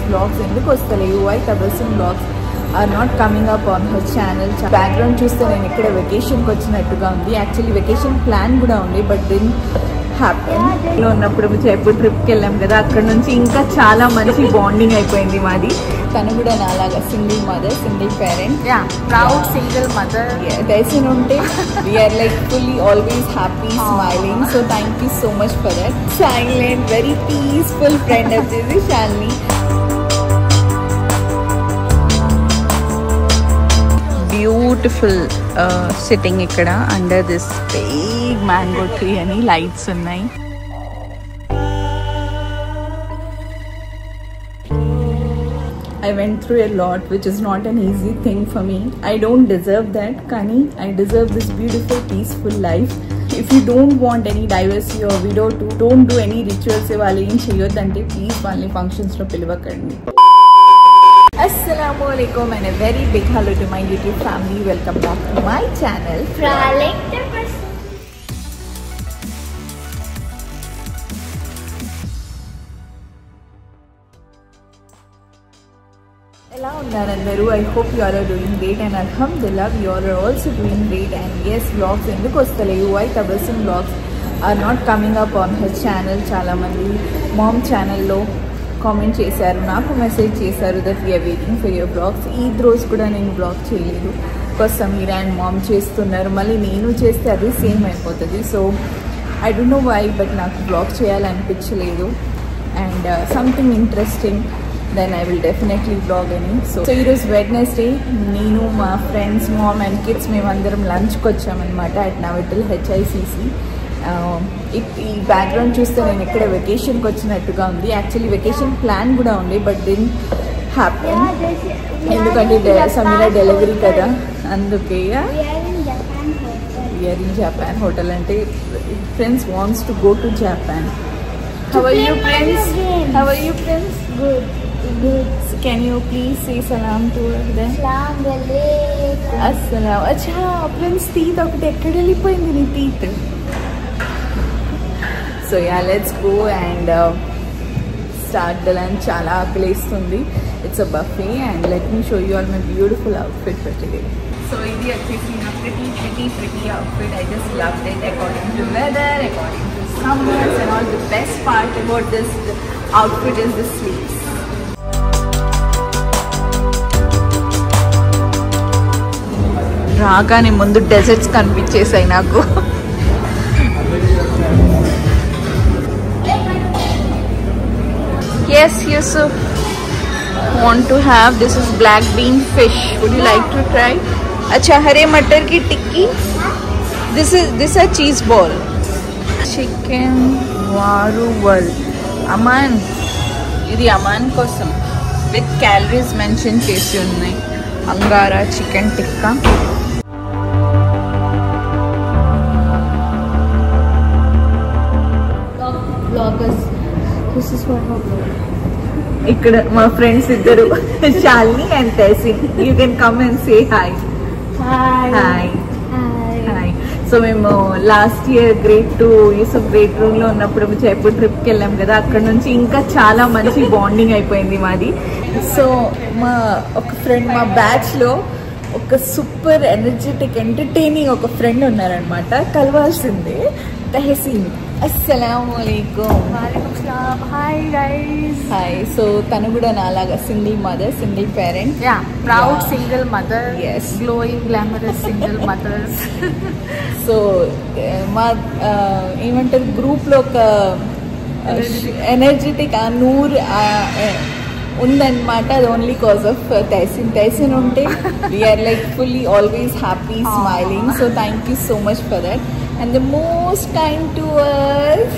vlogs ఎందుకు వస్తలేవు, why Tabassum vlogs are not coming up on her channel. Background చూస్తే నేను ఇక్కడ వెకేషన్కి వచ్చినట్టుగా ఉంది. యాక్చువల్లీ వెకేషన్ ప్లాన్ కూడా ఉంది, బట్ దెన్ హ్యాపీ ఉన్నప్పుడు జైపూర్ ట్రిప్కి వెళ్ళాం కదా, అక్కడ నుంచి ఇంకా చాలా మంచి బాండింగ్ అయిపోయింది మాది. తను కూడా నాలాగా single mother, single parent, proud single mother. దయచేసి ఉంటే we're like fully always happy smiling. So thank you so much for that. Silent very peaceful friend వచ్చేసి శాలిని. బ్యూటిఫుల్ సిట్టింగ్ ఇక్కడ under this big mango tree అని lights ఉన్నాయి. I went through a lot, which is not an easy thing for me. I don't deserve that, Kani. I deserve this beautiful, peaceful life. If you don't want any divorcee or widow to, don't do any rituals. వాళ్ళు ఏం చేయొద్దంటే please వాళ్ళని ఫంక్షన్స్లో పిలవకండి. Assalamualaikum and a very big hello to my YouTube family. Welcome back to my channel. ఎలా ఉన్నారు అందరూ? I hope you are doing great and అల్హమ్దుల్లా you are also doing great. And yes, vlogs ఎందుకు వస్తలేవు, why Tabassum vlogs are not coming up on her channel. చాలామంది mom ఛానల్లో comment చేశారు, నాకు మెసేజ్ చేశారు that we are waiting for your blogs. Eid రోజు కూడా నేను బ్లాగ్ చేయలేదు బికాస్ సమీరా అండ్ మామ్ చేస్తున్నారు, మళ్ళీ నేను చేస్తే అది సేమ్ అయిపోతుంది. So I don't know why, but నాకు బ్లాగ్ చేయాలనిపించలేదు. And something interesting then I will definitely blog అని. సో ఈరోజు వెడ్నెస్డే, నేను మా ఫ్రెండ్స్ మామ్ అండ్ కిడ్స్ మేమందరం లంచ్కి వచ్చామన్నమాట అట్ నవటల్ HICC. ఈ బ్యాక్గ్రౌండ్ చూస్తే నేను ఇక్కడ వెకేషన్కి వచ్చినట్టుగా ఉంది. యాక్చువల్లీ వెకేషన్ ప్లాన్ కూడా ఉంది, బట్ దెన్ హ్యాపీ ఎందుకంటే సమీరా డెలివరీ కదా, అందుకే వీఆర్ ఇన్ జపాన్ హోటల్. అంటే friends wants to go to Japan. How are you friends? How are you friends? Good. So can you please say salam to them? Salam alaikum. Assalam. Acha friends, teeth ఒకటి ఎక్కడ వెళ్ళిపోయింది నీ teeth? So yeah, let's go and start the lunch. చాలా ఆకలిస్తుంది. It's a buffet and let me show you all my beautiful outfit for today. So ఇది వచ్చేసి నా pretty outfit. I just loved it according to weather, according to summers and all. The best part about this outfit is the sleeves. రాగానే ముందు desserts కనిపించేసాయి నాకు. Yes, Yusuf want to have, this is black bean fish. Would you like to try? Acha, hare matar ki tikki. This a cheese ball. Chicken varuval. Aman, ఇది అమాన్ కోసం with calories mention చేసి ఉన్నాయి. Angara chicken tikka. ఇక్కడ మా friends ఇద్దరు Shalini and Tahseen. You can come and say hi. Hi. So మేము last year grade 2 Yusuf grade 2లో ఉన్నప్పుడు జైపూర్ ట్రిప్కి వెళ్ళాం కదా, అక్కడ నుంచి ఇంకా చాలా మంచి బాండింగ్ అయిపోయింది మాది. సో మా ఒక ఫ్రెండ్, మా బ్యాచ్లో ఒక సూపర్ ఎనర్జెటిక్ ఎంటర్టైనింగ్ ఒక ఫ్రెండ్ ఉన్నారనమాట, కలవాల్సిందే. తహసీన్. అస్సలాముఅలైకుం. Hi guys. హాయ్. సో తను కూడా నాలాగా single mother, single parent, proud single mother. Yes, glowing glamorous single mothers. So మా ఏమంటారు గ్రూప్లో ఒక ఎనర్జెటిక్ నూర్ ఉందన్నమాట. అది ఓన్లీ కాజ్ ఆఫ్ తహసీన్ ఉంటే we're like fully always happy smiling. So thank you so much for that. And the most kind to us,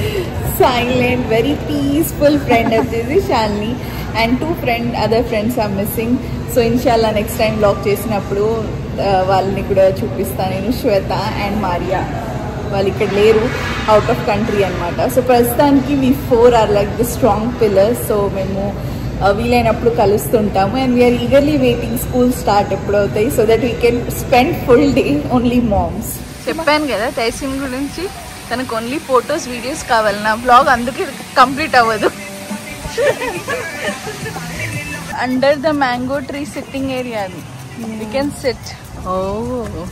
silent, very peaceful friend of this is Shalini. And other friends are missing. So inshallah next time vlog చేసినప్పుడు వాళ్ళని కూడా చూపిస్తాను నేను. శ్వేత and Maria వాళ్ళు ఇక్కడ లేరు, out of country అనమాట. So ప్రస్తుతానికి we 4 are like the strong pillars. So మేము వీలైనప్పుడు కలుస్తుంటాము. And we are eagerly waiting school start ఎప్పుడు అవుతాయి, so that we can spend full day only moms. చెప్పాను కదా తహసీన్ గురించి, తనకు ఓన్లీ ఫొటోస్ వీడియోస్ కావాలి. నా బ్లాగ్ అందుకే కంప్లీట్ అవ్వదు. Under the mango tree sitting area, we can sit. Oh.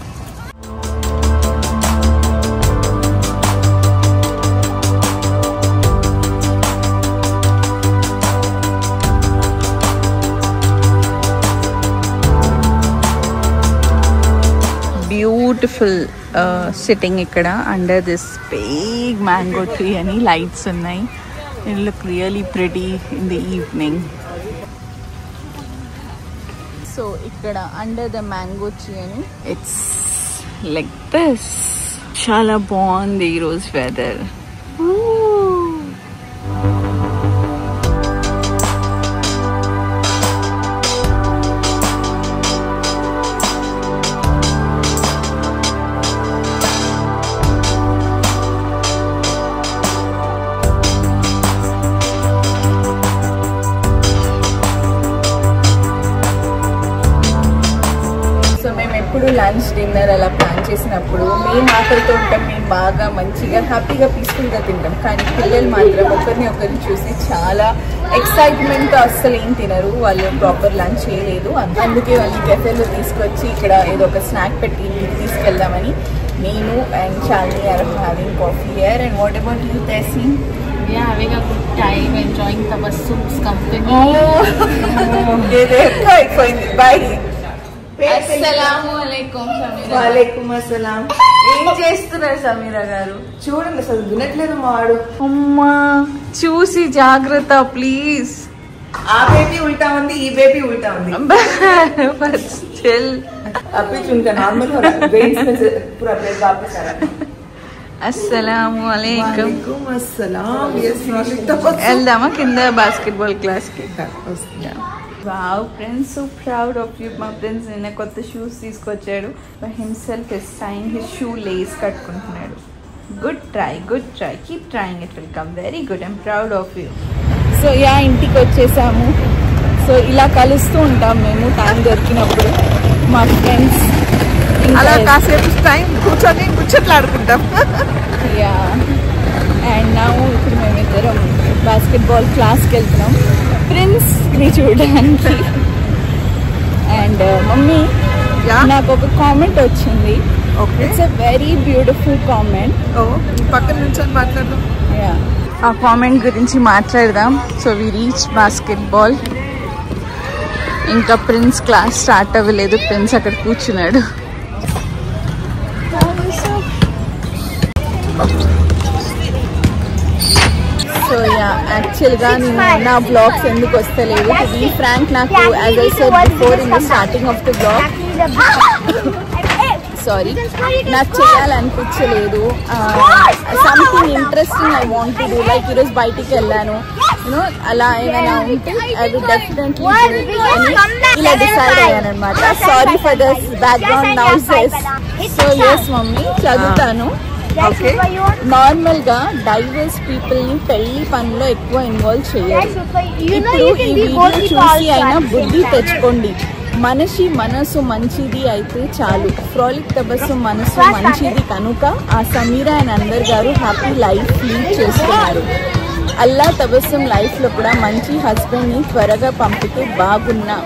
Beautiful sitting ikkada under this big mango tree and lights unnai. It look really pretty in the evening. So ikkada under the mango tree and it's like this. Chala bond ee rose weather. Lunch dinner అలా plan చేసినప్పుడు మేము ఆకలితో ఉంటాం, మేము బాగా మంచిగా హ్యాపీగా పీస్ఫుల్గా తింటాం. కానీ పిల్లలు మాత్రం ఒకరిని చూసి చాలా ఎక్సైట్మెంట్తో అస్సలు ఏం తినరు, వాళ్ళు ప్రాపర్ లంచ్ చేయలేదు. అందుకే వాళ్ళు కెఫేలో తీసుకొచ్చి ఇక్కడ ఏదో ఒక స్నాక్ పెట్టి తీసుకెళ్దామని నేను and Charlie are having coffee here. And what about you Tessie? We are having a good time enjoying Tabassum's company. Bye. అస్సలాముఅలైకుం సమీరా. వాలేకుం అస్సలాం. ఏం చేస్తున్నారు సమీరా గారు? చూడండి అసలు వినట్లేదు మాడు. అమ్మా చూసి జాగ్రత్త ప్లీజ్. ఆ బేబీ ఉల్టా ఉంది, ఈ బేబీ ఉల్టా ఉంది. బట్ స్టిల్ అभी उनका नॉर्मल हो रहा है, वेट्स में से पूरा ब्रेक वापस आ रहा है. अस्सलामुअलैकुम. वालेकुम अस्सलाम. यस వెళ్దామా కింద బాస్కెట్బాల్ క్లాస్ కి? Wow friends, so proud of you. మా ఫ్రెండ్స్ నిన్న కొత్త షూస్ తీసుకొచ్చాడు. By himself is tying his shoe lace కట్టుకుంటున్నాడు. Good try, keep trying, it will come very good. I'm proud of you. So ఇంటికి వచ్చేసాము. So ఇలా కలుస్తూ ఉంటాం మేము టైం దొరికినప్పుడు మా ఫ్రెండ్స్. అలా కాసేపు టైం కూర్చొని ముచ్చట్లాడుకుంటాం. యా. అండ్ నా ఇప్పుడు మేమిద్దరం బాస్కెట్బాల్ క్లాస్కి వెళ్తున్నాం ప్రిన్స్ని చూడడానికి. అండ్ మమ్మీ నాకు ఒక కామెంట్ వచ్చింది. It's a very beautiful comment. పక్కన నుంచి మాట్లాడదాం. యా, ఆ కామెంట్ గురించి మాట్లాడదాం. So we reach basketball. ఇంకా ప్రిన్స్ క్లాస్ స్టార్ట్ అవ్వలేదు, ప్రిన్స్ అక్కడ కూర్చున్నాడు. సో యాక్చువల్గా నేను నా బ్లాగ్స్ ఎందుకు వస్తలేదు, టు బీ ఫ్రాంక్ నాకు as I said before in the starting of the blog, sorry, నాకు చేయాలనిపించలేదు. Something interesting I want to do. Like ఈరోజు బయటికి వెళ్ళాను, యూనో అలా ఏమైనా ఉంటే అది డెఫినెట్లీ ఇలా డిసైడ్ అయ్యాను అనమాట. Sorry for the background noises. So yes mummy, చదువుతాను. ఓకే, నార్మల్ గా డైవర్స్ పీపుల్ ని పెళ్లి పనిలో ఎక్కువ ఇన్వాల్వ్ చేయాలి. ఇప్పుడు ఈ వీడియో చూసి అయినా బుద్ధి తెచ్చుకోండి. మనిషి మనసు మంచిది అయితే చాలు. ఫ్రాలిక్ తబస్సుమ్ మనసు మంచిది కనుక ఆ సమీరా అండ్ అందర్ గారు హ్యాపీ లైఫ్ లీడ్ చేస్తున్నారు. అల్లా తబస్సుమ్ లైఫ్ లో కూడా మంచి హస్బెండ్ ని త్వరగా పంపితే బాగున్నా.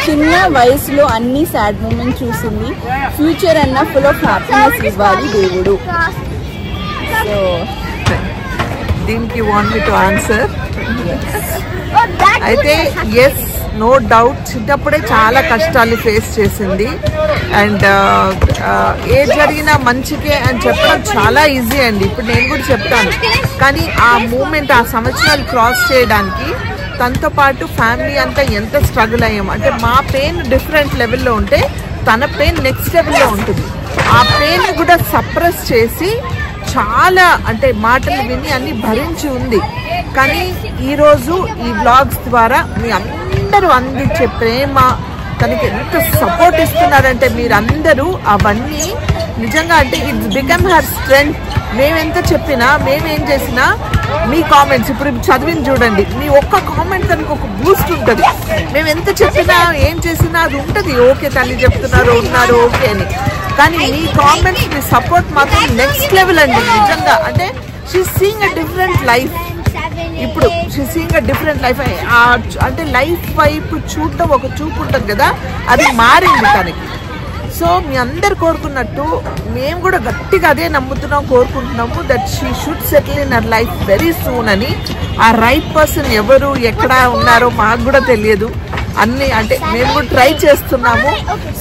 చిన్న వయసులో అన్ని సాడ్ మూమెంట్ చూసింది. ఫ్యూచర్ అన్న ఫుల్ ఆఫ్ హ్యాపీనెస్ ఇవ్వాలి దేవుడు. సో దీనికి వాంట్ మీ టు ఆన్సర్. అయితే ఎస్, నో డౌట్ చిన్నప్పుడే చాలా కష్టాలు ఫేస్ చేసింది. అండ్ ఏది జరిగినా మంచికే అని చెప్పడం చాలా ఈజీ అండి. ఇప్పుడు నేను కూడా చెప్తాను, కానీ ఆ మూమెంట్, ఆ సంవత్సరాలు క్రాస్ చేయడానికి తనతో పాటు ఫ్యామిలీ అంతా ఎంత స్ట్రగుల్ అయ్యాం అంటే, మా పెయిన్ డిఫరెంట్ లెవెల్లో ఉంటే తన పెయిన్ నెక్స్ట్ లెవెల్లో ఉంటుంది. ఆ పెయిన్ కూడా సప్రెస్ చేసి చాలా అంటే మాటలు విని అన్ని భరించి ఉంది. కానీ ఈరోజు ఈ వ్లాగ్స్ ద్వారా మీ అందరూ అందించే ప్రేమ, తనకి ఎంత సపోర్ట్ ఇస్తున్నారంటే మీరందరూ, అవన్నీ నిజంగా అంటే ఇట్స్ బికమ్ హర్ స్ట్రెంగ్త్. మేమెంత చెప్పినా, మేమేం చేసినా మీ కామెంట్స్ ఇప్పుడు చదివిన చూడండి, మీ ఒక్క కామెంట్ తనకు ఒక బూస్ట్ ఉంటుంది. మేము ఎంత చెప్పినా ఏం చేసినా అది ఉంటుంది. ఓకే తల్లి చెప్తున్నారు, ఉన్నారు ఓకే అని. కానీ మీ కామెంట్స్, మీ సపోర్ట్ మాత్రం నెక్స్ట్ లెవెల్ అండి నిజంగా. అంటే she seeing a different life. ఇప్పుడు సీయింగ్ అ డిఫరెంట్ లైఫ్. అంటే లైఫ్ వైపు చూడటం ఒక చూపు ఉంటుంది కదా, అది మారింది తనకి. సో మీ అందరు కోరుకున్నట్టు మేము కూడా గట్టిగా అదే నమ్ముతున్నాం, కోరుకుంటున్నాము that she should settle in her life very soon అని. ఆ రైట్ పర్సన్ ఎవరు ఎక్కడ ఉన్నారో మాకు కూడా తెలియదు. అన్ని అంటే మేము కూడా ట్రై చేస్తున్నాము.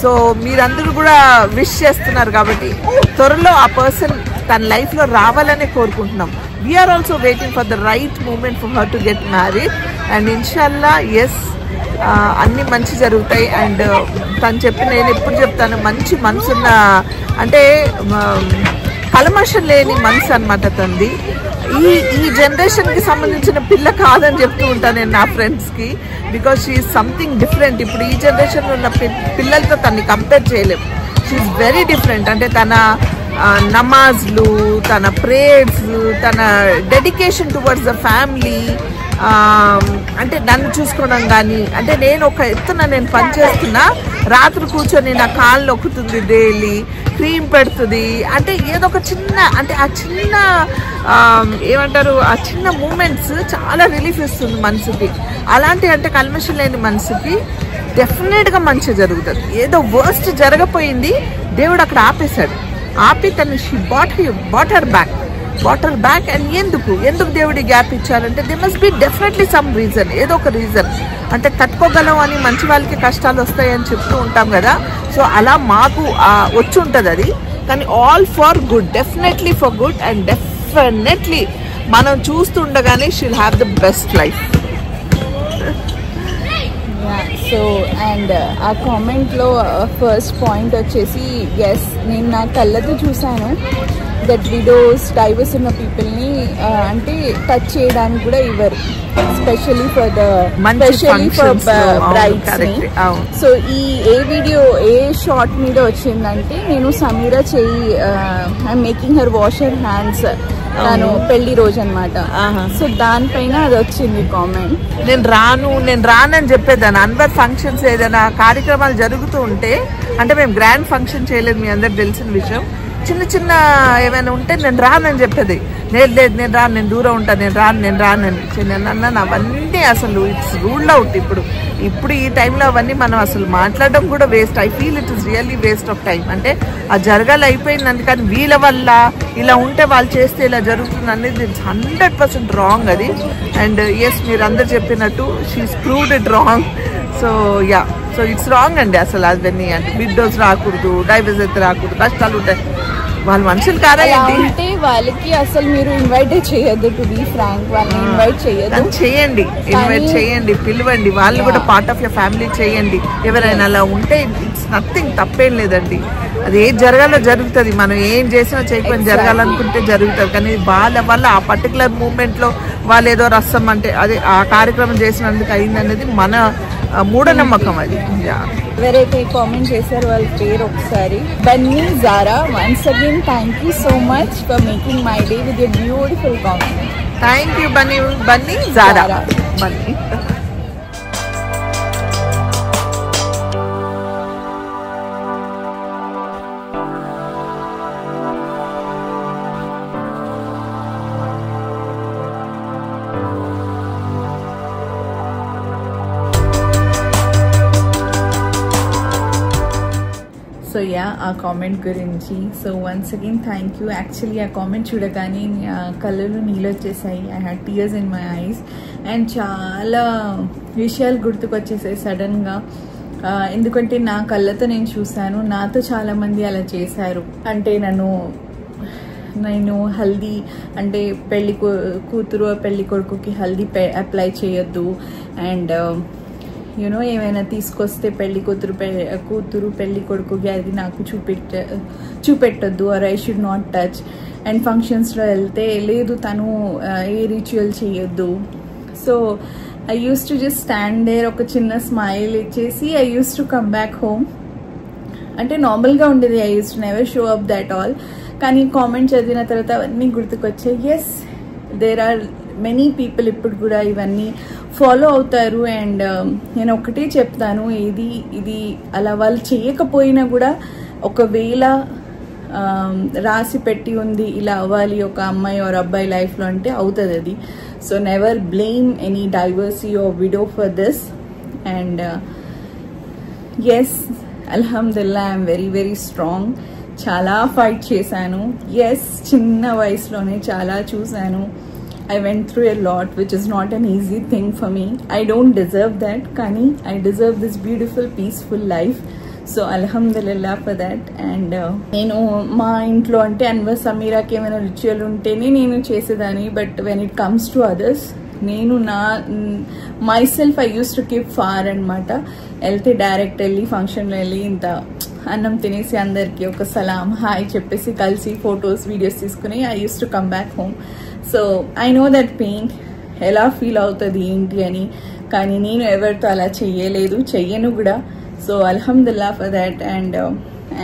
సో మీరందరూ కూడా విష్ చేస్తున్నారు కాబట్టి త్వరలో ఆ పర్సన్ తన లైఫ్లో రావాలనే కోరుకుంటున్నాం. We are also waiting for the right moment for her to get married. And ఇన్షాల్లా ఎస్ అన్నీ మంచి జరుగుతాయి. అండ్ తను చెప్పి నేను ఎప్పుడు చెప్తాను, మంచి మనసున్న అంటే కల్మషం లేని మనసు అనమాట తనది. ఈ జనరేషన్కి సంబంధించిన పిల్ల కాదని చెప్తూ ఉంటాను నేను నా ఫ్రెండ్స్కి, because she is something different. ఇప్పుడు ఈ జనరేషన్లో ఉన్న పిల్లలతో తనని కంపేర్ చేయలేము. She is very different. అంటే తన నమాజ్లు, తన ప్రేయర్స్, తన డెడికేషన్ టువర్డ్స్ ద ఫ్యామిలీ, అంటే నన్ను చూసుకోవడం కానీ, అంటే నేను ఒక ఎత్తున నేను పనిచేస్తున్నా, రాత్రి కూర్చొని నా కాళ్ళు నొక్కుతుంది, డైలీ క్రీమ్ పెడుతుంది. అంటే ఏదో ఒక చిన్న అంటే ఆ చిన్న ఏమంటారు ఆ చిన్న మూమెంట్స్ చాలా రిలీఫ్ ఇస్తుంది మనసుకి. అలాంటి అంటే కల్మషం లేని మనసుకి డెఫినెట్గా మంచి జరుగుతుంది. ఏదో వర్స్ట్ జరగపోయింది, దేవుడు అక్కడ ఆపేశాడు. ఆపి తను she bought her back. And ఎందుకు దేవుడి గ్యాప్ ఇచ్చారంటే they must be definitely some reason, ఏదో ఒక రీజన్. అంటే తట్టుకోగలం అని మంచి వాళ్ళకి కష్టాలు వస్తాయని చెప్తూ ఉంటాం కదా. సో అలా మాకు వచ్చి ఉంటుంది అది. కానీ all for good, definitely for good. And definitely మనం చూస్తుండగానే she'll have the best life. So and ఆ కామెంట్లో ఫస్ట్ పాయింట్ వచ్చేసి ఎస్, నేను నా కళ్ళతో చూశాను దట్ విడోస్ డైవర్స్ ఉన్న పీపుల్ని అంటే టచ్ చేయడానికి కూడా ఇవ్వరు, specially for brides. So A video A short మీద వచ్చిందంటే, నేను సమీరా చెయ్యి I'm making her wash her hands, తను పెళ్లి రోజు అనమాట. సో దానిపైన అది వచ్చింది కామెంట్. నేను రానని చెప్పేదాన్ని. అన్వర్ ఫంక్షన్స్ ఏదైనా కార్యక్రమాలు జరుగుతూ ఉంటే, అంటే మేము గ్రాండ్ ఫంక్షన్ చేయలేదు, మీ అందరికి తెలిసిన విషయం. చిన్న ఏమైనా ఉంటే నేను రానని చెప్పేది. నేను రాను, నేను దూరం ఉంటాను, నేను రానని. నేను అవన్నీ అసలు ఇట్స్ రూల్డ్ అవుట్. ఇప్పుడు ఈ టైంలో అవన్నీ మనం అసలు మాట్లాడడం కూడా waste. I feel it is really waste of time. అంటే ఆ జరగాలి అయిపోయింది, అందుకని వీళ్ళ వల్ల ఇలా ఉంటే వాళ్ళు చేస్తే ఇలా జరుగుతుంది అనేది ఇట్స్ 100% రాంగ్ అది. అండ్ ఎస్, మీరు అందరు చెప్పినట్టు she is proved it wrong. So ya, so it's wrong అండి అసలు. అవన్నీ అంటే విడోస్ రాకూడదు, డైవర్స్ అయితే రాకూడదు, కష్టాలు ఉంటాయి. వాళ్ళు మనుషులు కాదా అంటే వాళ్ళకి అసలు మీరు ఇన్వైట్ చేయొద్దు. టు బి ఫ్రాంక్, వాళ్ళని ఇన్వైట్ చేయండి, పిలవండి. వాళ్ళు కూడా పార్ట్ ఆఫ్ యర్ ఫ్యామిలీ చేయండి. ఎవరైనా అలా ఉంటే ఇట్స్ నథింగ్, తప్పేం లేదండి. అది ఏం జరగాలో జరుగుతుంది. మనం ఏం చేసినా చేయకపోయినా జరగాలనుకుంటే జరుగుతుంది. కానీ వాళ్ళ వల్ల ఆ పర్టికులర్ మూమెంట్లో వాళ్ళు ఏదో రసం అంటే అదే ఆ కార్యక్రమం చేసినందుకు అయిందనేది మన మూఢనమ్మకం అది. ఎవరైతే కామెంట్ చేశారో వాళ్ళ పేరు ఒకసారి, Bunny Zara. Once again thank you so much for making my day with your beautiful comment. Thank you Bunny Zara. Bunny so yeah, ఆ కామెంట్ గురించి. So once again thank you. Actually ఆ కామెంట్ చూడగానే కళ్ళలో నీళ్ళు వచ్చేసాయి. I had tears in my eyes. And చాలా విషయాలు గుర్తుకొచ్చేసాయి సడన్గా. ఎందుకంటే నా కళ్ళతో నేను చూశాను, నాతో చాలామంది అలా చేశారు. అంటే నేను హల్దీ అంటే కూతురు పెళ్లి కొడుకుకి హల్దీ అప్లై చేయొద్దు. అండ్ యూనో ఏమైనా తీసుకొస్తే కూతురు పెళ్లి కొడుకుకి అది నాకు చూపెట్టద్దు, or I should not touch. And ఫంక్షన్స్లో వెళ్తే లేదు తను ఏ రిచువల్ చేయొద్దు. So I used to just stand there, ఒక చిన్న స్మైల్ ఇచ్చేసి I used to come back home. అంటే నార్మల్గా ఉండేది. I used to never show up that all. కానీ కామెంట్ చదివిన తర్వాత అవన్నీ గుర్తుకొచ్చాయి. Yes, there are many people ఇప్పుడు కూడా ఇవన్నీ ఫాలో అవుతారు. అండ్ నేను ఒకటే చెప్తాను, ఇది అలా వాళ్ళు చేయకపోయినా కూడా ఒకవేళ రాసి పెట్టి ఉంది ఇలా అవ్వాలి ఒక అమ్మాయి ఆర్ అబ్బాయి లైఫ్లో అంటే అవుతుంది అది. So never blame any divorcee or widow for this. And yes, అల్హమ్దుల్లా ఐఎమ్ వెరీ వెరీ స్ట్రాంగ్. చాలా ఫైట్ చేశాను. ఎస్, చిన్న వయసులోనే చాలా చూశాను. I went through a lot, which is not an easy thing for me. I don't deserve that, kani I deserve this beautiful peaceful life. So alhamdulillah for that. And nenu ma intlo ante Anwar Samira ki emana ritual untene nenu chesedani, but when it comes to others, nenu na myself I used to keep far anamata. Elte direct elli function lo elli inta అన్నం తినేసి అందరికి ఒక సలాం hi చెప్పేసి కలిసి photos videos తీసుకుని I used to come back home. So I know that pain ఎలా feel అవుతుంది ఏంటి అని, కానీ నేను ఎవరితో అలా చెయ్యను కూడా. సో అల్హమ్దుల్లా for that.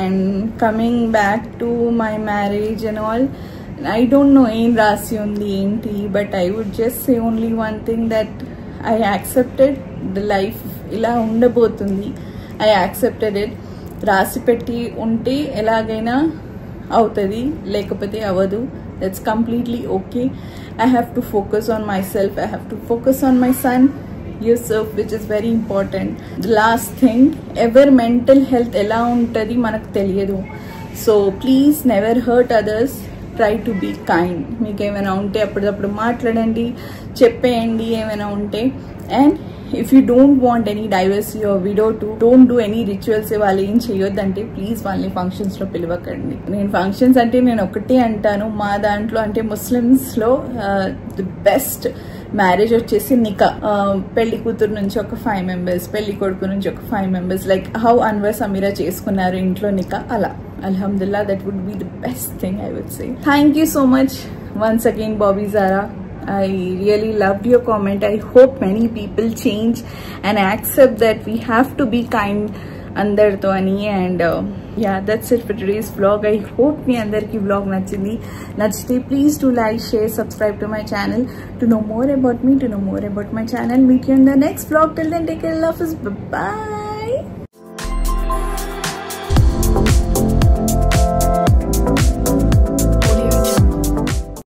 And coming back to my marriage and all, I don't know ఏం రాసి ఉంది ఏంటి, but I would just say only one thing, that I accepted the life ఇలా ఉండబోతుంది. I accepted it. రాసి పెట్టి ఉంటే ఎలాగైనా అవుతుంది, లేకపోతే అవ్వదు. That's completely okay. I have to focus on my self. I have to focus on my son Yusuf, which is very important. Last thing, ఎవరి మెంటల్ హెల్త్ ఎలా ఉంటుంది మనకు తెలియదు. So please never hurt others. Try to be kind. మీకు ఏమైనా ఉంటే అప్పుడప్పుడు మాట్లాడండి, చెప్పేయండి ఏమైనా ఉంటే. And if you don't want any divorcee or widow to, don't do any rituals. వాళ్ళు ఏం చేయొద్దంటే ప్లీజ్ వాళ్ళని ఫంక్షన్స్ లో పిలవకండి. నేను ఫంక్షన్స్ అంటే నేను ఒకటే అంటాను, మా దాంట్లో అంటే ముస్లిమ్స్ లో ది బెస్ట్ మ్యారేజ్ వచ్చేసి నికా. పెళ్లి కూతురు నుంచి ఒక 5 members, పెళ్లి కొడుకు నుంచి ఒక 5 members, like how Anwar Sameera చేసుకున్నారు ఇంట్లో నికా, అలా. Alhamdulillah, that would be the best thing I would say. Thank you so much once again, Bobby Zara. I really loved your comment. I hope many people change and accept that we have to be kind andarto ani. And yeah, that's it for today's vlog. I hope me andarki vlog nachite. Please do like, share, subscribe to my channel to know more about me, to know more about my channel. Meet you in the next vlog. Till then, take care, love, bye bye.